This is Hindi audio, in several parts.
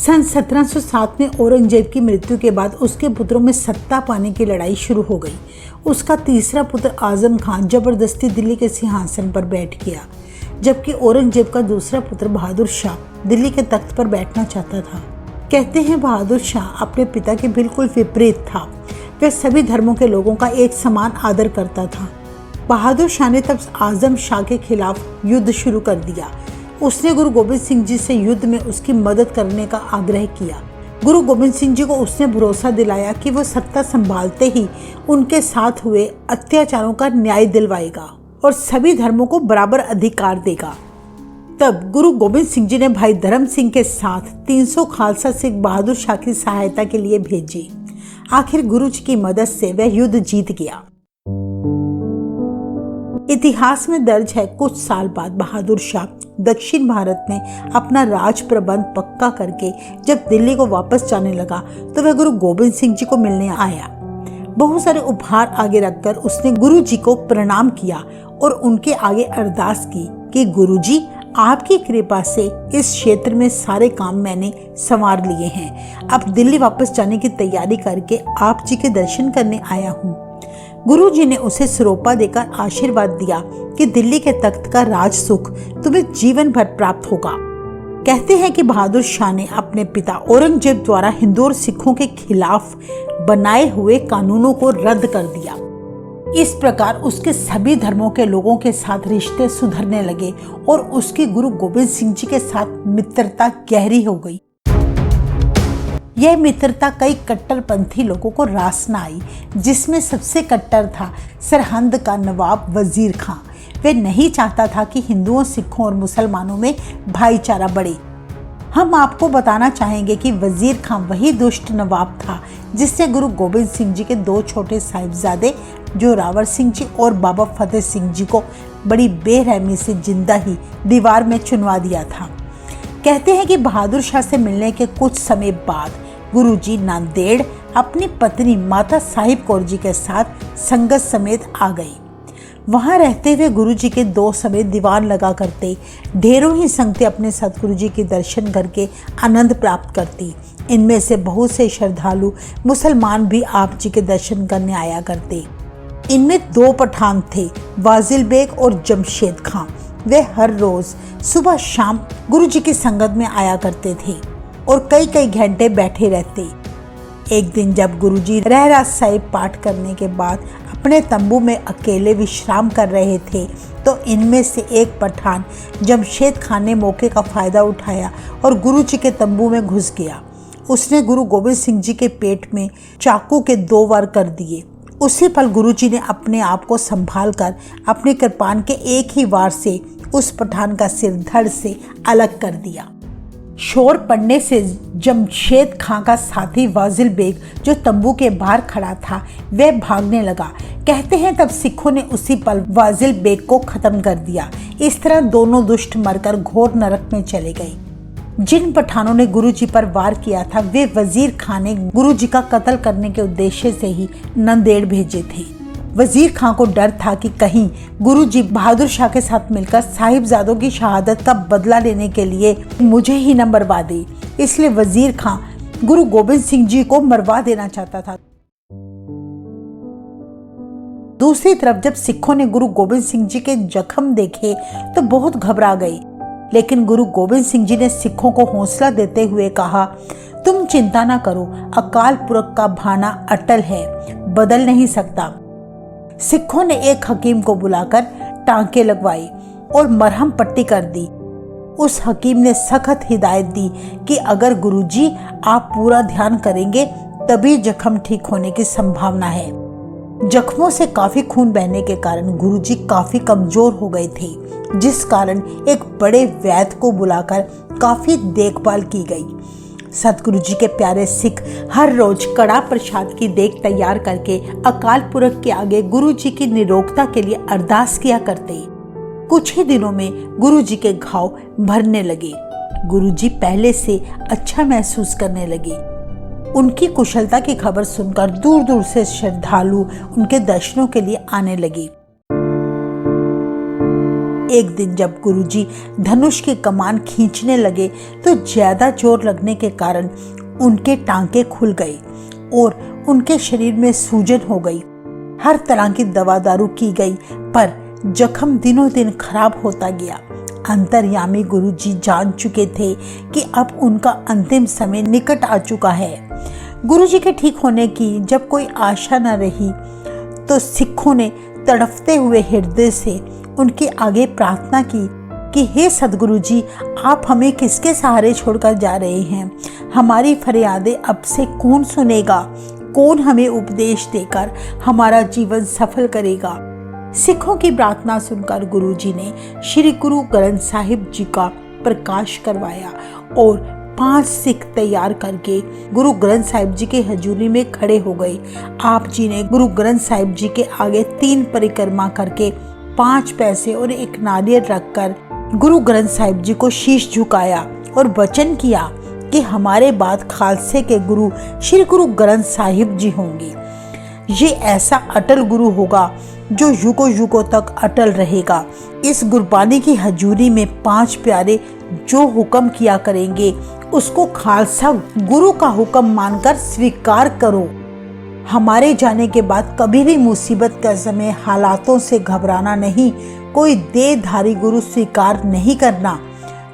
सन 1707 में औरंगजेब की मृत्यु के बाद उसके पुत्रों में सत्ता पाने की लड़ाई शुरू हो गई। उसका तीसरा पुत्र आजम खान जबरदस्ती दिल्ली के सिंहासन पर बैठ गया, जबकि औरंगजेब का दूसरा पुत्र बहादुर शाह दिल्ली के तख्त पर बैठना चाहता था। कहते हैं बहादुर शाह अपने पिता के बिल्कुल विपरीत था। वह सभी धर्मों के लोगों का एक समान आदर करता था। बहादुर शाह ने तब आजम शाह के खिलाफ युद्ध शुरू कर दिया। उसने गुरु गोबिंद सिंह जी से युद्ध में उसकी मदद करने का आग्रह किया। गुरु गोबिंद सिंह जी को उसने भरोसा दिलाया कि वो सत्ता संभालते ही उनके साथ हुए अत्याचारों का न्याय दिलवाएगा और सभी धर्मों को बराबर अधिकार देगा। तब गुरु गोबिंद सिंह जी ने भाई धर्म सिंह के साथ 300 खालसा सिख बहादुर शाह की सहायता के लिए भेजे। आखिर गुरु जी की मदद से वह युद्ध जीत गया। इतिहास में दर्ज है, कुछ साल बाद बहादुर शाह दक्षिण भारत में अपना राज प्रबंध पक्का करके जब दिल्ली को वापस जाने लगा तो वह गुरु गोबिंद सिंह जी को मिलने आया। बहुत सारे उपहार आगे रखकर उसने गुरु जी को प्रणाम किया और उनके आगे अरदास की कि गुरु जी, आपकी कृपा से इस क्षेत्र में सारे काम मैंने संवार लिए हैं। अब दिल्ली वापस जाने की तैयारी करके आप जी के दर्शन करने आया हूँ। गुरु जी ने उसे सिरोपा देकर आशीर्वाद दिया कि दिल्ली के तख्त का राज सुख तुम्हें जीवन भर प्राप्त होगा। कहते हैं कि बहादुर शाह ने अपने पिता औरंगजेब द्वारा हिंदू और सिखों के खिलाफ बनाए हुए कानूनों को रद्द कर दिया। इस प्रकार उसके सभी धर्मों के लोगों के साथ रिश्ते सुधरने लगे और उसकी गुरु गोबिंद सिंह जी के साथ मित्रता गहरी हो गई। यह मित्रता कई कट्टरपंथी लोगों को रास न आई, जिसमें सबसे कट्टर था सरहंद का नवाब वजीर खां। वह नहीं चाहता था कि हिंदुओं, सिखों और मुसलमानों में भाईचारा बढ़े। हम आपको बताना चाहेंगे कि वजीर खां वही दुष्ट नवाब था जिससे गुरु गोबिंद सिंह जी के दो छोटे साहिबजादे जोरावर सिंह जी और बाबा फतेह सिंह जी को बड़ी बेरहमी से जिंदा ही दीवार में चुनवा दिया था। कहते हैं कि बहादुर शाह से मिलने के कुछ समय बाद गुरुजी नांदेड़ अपनी पत्नी माता साहिब कौर जी के साथ संगत समेत आ गई। वहां रहते हुए गुरुजी के 2 समय दीवान लगा करते। ढेरों ही संगतें अपने सतगुरु जी के दर्शन करके आनंद प्राप्त करती। इनमें से बहुत से श्रद्धालु मुसलमान भी आप जी के दर्शन करने आया करते। इनमें 2 पठान थे, वाजिल बेग और जमशेद खां। वे हर रोज सुबह शाम गुरु जी की संगत में आया करते थे और कई कई घंटे बैठे रहते। एक दिन जब गुरुजी रहरास साहिब पाठ करने के बाद अपने तंबू में अकेले विश्राम कर रहे थे तो इनमें से एक पठान जमशेद खान ने मौके का फायदा उठाया और गुरुजी के तंबू में घुस गया। उसने गुरु गोबिंद सिंह जी के पेट में चाकू के 2 वार कर दिए। उसी पल गुरुजी ने अपने आप को संभाल कर अपने कृपान के एक ही वार से उस पठान का सिर धड़ से अलग कर दिया। शोर पड़ने से जमशेद खां का साथी वाजिल बेग जो तंबू के बाहर खड़ा था वह भागने लगा। कहते हैं तब सिखों ने उसी पल वाजिल बेग को खत्म कर दिया। इस तरह दोनों दुष्ट मरकर घोर नरक में चले गए। जिन पठानों ने गुरुजी पर वार किया था वे वजीर खां ने गुरुजी का कत्ल करने के उद्देश्य से ही नांदेड़ भेजे थे। वजीर खां को डर था कि कहीं गुरुजी बहादुर शाह के साथ मिलकर साहिबजादों की शहादत का बदला लेने के लिए मुझे ही न मरवा दे, इसलिए वजीर खां गुरु गोबिंद सिंह जी को मरवा देना चाहता था। दूसरी तरफ जब सिखों ने गुरु गोबिंद सिंह जी के जख्म देखे तो बहुत घबरा गए, लेकिन गुरु गोबिंद सिंह जी ने सिखों को हौसला देते हुए कहा, तुम चिंता न करो, अकाल पुरख का भाना अटल है, बदल नहीं सकता। सिखों ने एक हकीम को बुलाकर टांके लगवाई और मरहम पट्टी कर दी। उस हकीम ने सख्त हिदायत दी कि अगर गुरुजी आप पूरा ध्यान करेंगे तभी जख्म ठीक होने की संभावना है। जख्मों से काफी खून बहने के कारण गुरुजी काफी कमजोर हो गए थे, जिस कारण एक बड़े वैद्य को बुलाकर काफी देखभाल की गई। सतगुरु जी के प्यारे सिख हर रोज कड़ा प्रसाद की देग तैयार करके अकाल पुरख के आगे गुरु जी की निरोगता के लिए अरदास किया करते। कुछ ही दिनों में गुरु जी के घाव भरने लगे। गुरु जी पहले से अच्छा महसूस करने लगे। उनकी कुशलता की खबर सुनकर दूर दूर से श्रद्धालु उनके दर्शनों के लिए आने लगे। एक दिन जब गुरुजी धनुष की कमान खींचने लगे तो ज्यादा जोर लगने के कारण उनके टांके खुल गए और उनके शरीर में सूजन हो गई। हर तरह की दवा दारू की गई पर जख्म दिनों दिन खराब होता गया। अंतर्यामी गुरुजी जान चुके थे कि अब उनका अंतिम समय निकट आ चुका है। गुरुजी के ठीक होने की जब कोई आशा न रही तो सिखों ने तड़फते हुए हृदय से उनके आगे प्रार्थना की कि हे सद्गुरु जी, आप हमें किसके सहारे छोड़कर जा रहे हैं? हमारी फरियादें अब से कौन सुनेगा? कौन हमें उपदेश देकर हमारा जीवन सफल करेगा? सिखों की प्रार्थना सुनकर गुरुजी ने श्री गुरु ग्रंथ साहिब जी का प्रकाश करवाया और 5 सिख तैयार करके गुरु ग्रंथ साहिब जी के हजूरी में खड़े हो गए। आप जी ने गुरु ग्रंथ साहिब जी के आगे 3 परिक्रमा करके 5 पैसे और 1 नारियल रखकर गुरु ग्रंथ साहिब जी को शीश झुकाया और वचन किया कि हमारे बाद खालसे के गुरु श्री गुरु ग्रंथ साहिब जी होंगे। ये ऐसा अटल गुरु होगा जो युगों युगों तक अटल रहेगा। इस गुरबानी की हजूरी में 5 प्यारे जो हुक्म किया करेंगे उसको खालसा गुरु का हुक्म मानकर स्वीकार करो। हमारे जाने के बाद कभी भी मुसीबत का समय हालातों से घबराना नहीं, कोई देहधारी गुरु स्वीकार नहीं करना,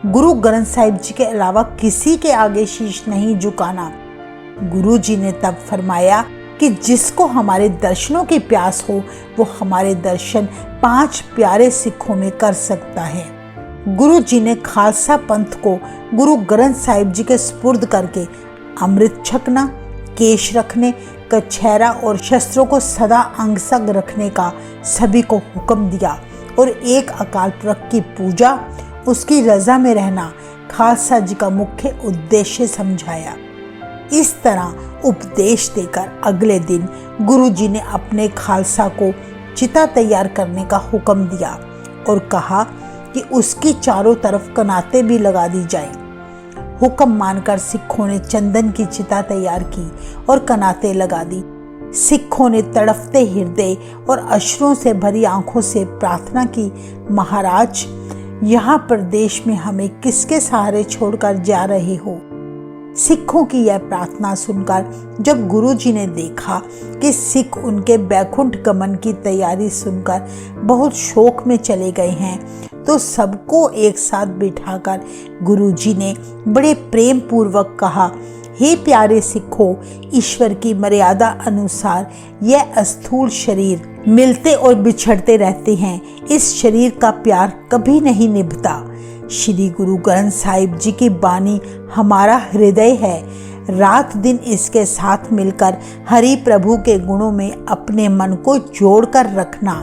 गुरु ग्रंथ साहिब जी के अलावा किसी के आगे शीश नहीं झुकाना। गुरु जी ने तब फरमाया कि जिसको हमारे दर्शनों की प्यास हो वो हमारे दर्शन 5 प्यारे सिखों में कर सकता है। गुरु जी ने खालसा पंथ को गुरु ग्रंथ साहिब जी के सुपुर्द करके अमृत छकना, केश रखने, कछहरा और शस्त्रों को सदा अंग संग रखने का सभी को हुक्म दिया और एक अकाल पुरख की पूजा, उसकी रजा में रहना खालसा जी का मुख्य उद्देश्य समझाया। इस तरह उपदेश देकर अगले दिन गुरु जी ने अपने खालसा को चिता तैयार करने का हुक्म दिया और कहा कि उसकी चारों तरफ कनाते भी लगा दी जाए। हुक्म मानकर सिखों ने चंदन की चिता तैयार की और कनाते लगा दी। सिखों ने तड़फते हृदय और अश्रुओं से भरी आंखों से प्रार्थना की, महाराज, यहाँ प्रदेश में हमें किसके सहारे छोड़कर जा रहे हो? सिखों की यह प्रार्थना सुनकर जब गुरुजी ने देखा कि सिख उनके बैकुंठ गमन की तैयारी सुनकर बहुत शोक में चले गए हैं तो सबको एक साथ बिठाकर गुरुजी ने बड़े प्रेम पूर्वक कहा, हे प्यारे सिखों, ईश्वर की मर्यादा अनुसार यह अस्थूल शरीर मिलते और बिछड़ते रहते हैं। इस शरीर का प्यार कभी नहीं निभता। श्री गुरु ग्रंथ साहिब जी की बानी हमारा हृदय है। रात दिन इसके साथ मिलकर हरि प्रभु के गुणों में अपने मन को जोड़कर रखना।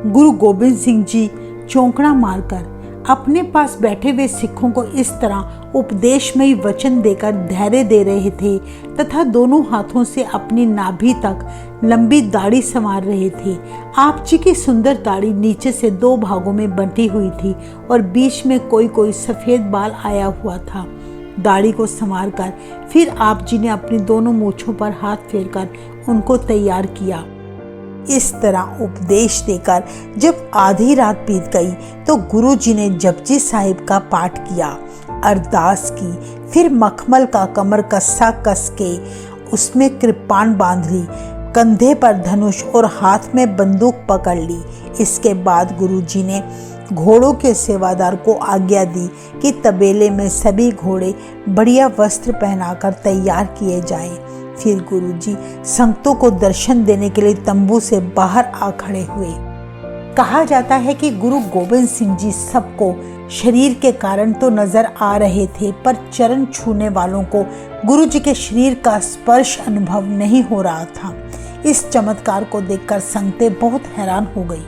गुरु गोबिंद सिंह जी चौंकड़ा मारकर अपने पास बैठे हुए सिखों को इस तरह उपदेशमयी वचन देकर धैर्य दे रहे थे तथा दोनों हाथों से अपनी नाभि तक लंबी दाढ़ी संवार रहे थे। आप जी की सुंदर दाढ़ी नीचे से 2 भागों में बंटी हुई थी और बीच में कोई कोई सफेद बाल आया हुआ था। दाढ़ी को संवार कर फिर आप जी ने अपनी दोनों मूंछों पर हाथ फेरकर उनको तैयार किया। इस तरह उपदेश देकर जब आधी रात बीत गई तो गुरु जी ने जपजी साहिब का पाठ किया, अरदास की, फिर मखमल का कमर कस्सा कस के उसमें कृपाण बांध ली, कंधे पर धनुष और हाथ में बंदूक पकड़ ली। इसके बाद गुरु जी ने घोड़ों के सेवादार को आज्ञा दी कि तबेले में सभी घोड़े बढ़िया वस्त्र पहनाकर तैयार किए जाएं। फिर गुरुजी संगतों को दर्शन देने के लिए तंबू से बाहर आ खड़े हुए। कहा जाता है कि गुरु गोबिंद सिंह जी सबको शरीर के कारण तो नजर आ रहे थे पर चरण छूने वालों को गुरु जी के शरीर का स्पर्श अनुभव नहीं हो रहा था। इस चमत्कार को देखकर संगतें बहुत हैरान हो गई।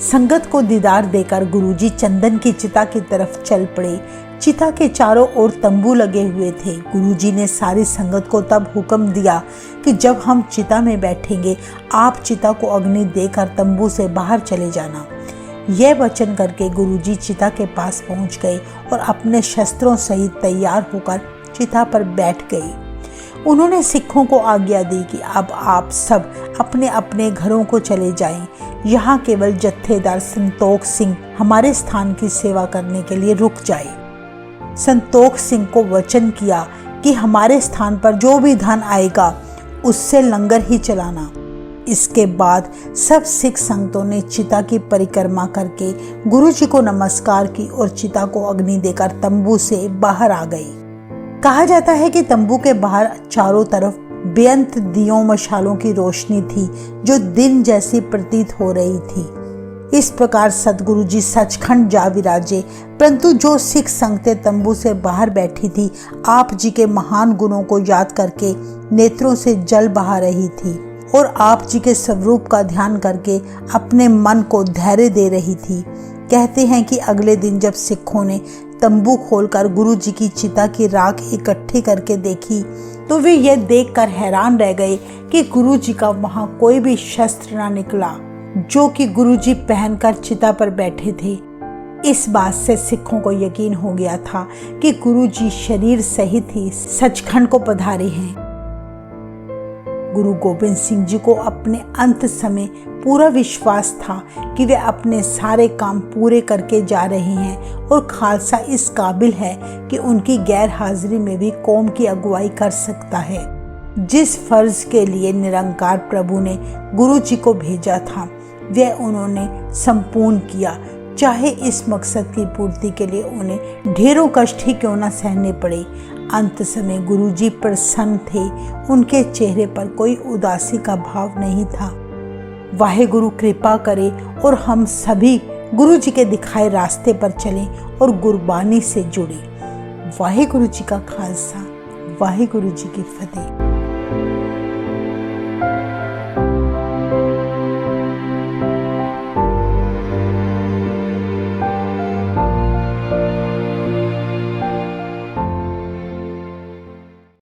संगत को दीदार देकर गुरुजी चंदन की चिता की तरफ चल पड़े। चिता के चारों ओर तंबू लगे हुए थे। गुरुजी ने सारी संगत को तब हुक्म दिया कि जब हम चिता में बैठेंगे आप चिता को अग्नि देकर तंबू से बाहर चले जाना। यह वचन करके गुरुजी चिता के पास पहुंच गए और अपने शस्त्रों सहित तैयार होकर चिता पर बैठ गए। उन्होंने सिखों को आज्ञा दी कि अब आप सब अपने अपने घरों को चले जाएं। यहाँ केवल जत्थेदार संतोख सिंह हमारे स्थान की सेवा करने के लिए रुक जाए। संतोख सिंह को वचन किया कि हमारे स्थान पर जो भी धन आएगा उससे लंगर ही चलाना। इसके बाद सब सिख संतों ने चिता की परिक्रमा करके गुरु जी को नमस्कार की और चिता को अग्नि देकर तंबू से बाहर आ गई। कहा जाता है कि तंबू के बाहर चारों तरफ बेअंत दियों मशालों की रोशनी थी जो दिन जैसी प्रतीत हो रही थी। इस प्रकार सतगुरु जी सचखंड जा विराजे, परंतु जो सिख संगतें तंबू से बाहर बैठी थी आप जी के महान गुणों को याद करके नेत्रों से जल बहा रही थी और आप जी के स्वरूप का ध्यान करके अपने मन को धैर्य दे रही थी। कहते हैं कि अगले दिन जब सिखों ने तंबू खोलकर गुरु जी की चिता की राख इकट्ठी करके देखी तो वे यह देखकर हैरान रह गए कि गुरु जी का वहां कोई भी शस्त्र ना निकला जो कि गुरु जी पहनकर चिता पर बैठे थे। इस बात से सिखों को यकीन हो गया था कि गुरु जी शरीर सहित ही सचखंड को पधारे हैं। गुरु गोबिंद सिंह जी को अपने अंत समय पूरा विश्वास था कि वे अपने सारे काम पूरे करके जा रहे हैं और खालसा इस काबिल है कि उनकी गैर हाजिरी में भी कौम की अगुवाई कर सकता है। जिस फर्ज के लिए निरंकार प्रभु ने गुरु जी को भेजा था वह उन्होंने संपूर्ण किया, चाहे इस मकसद की पूर्ति के लिए उन्हें ढेरों कष्ट ही क्यों न सहने पड़े। अंत समय गुरु जी प्रसन्न थे, उनके चेहरे पर कोई उदासी का भाव नहीं था। वाहेगुरु कृपा करे और हम सभी गुरु जी के दिखाए रास्ते पर चलें और गुरबानी से जुड़े। वाहेगुरु जी का खालसा, वाहेगुरु जी की फतेह।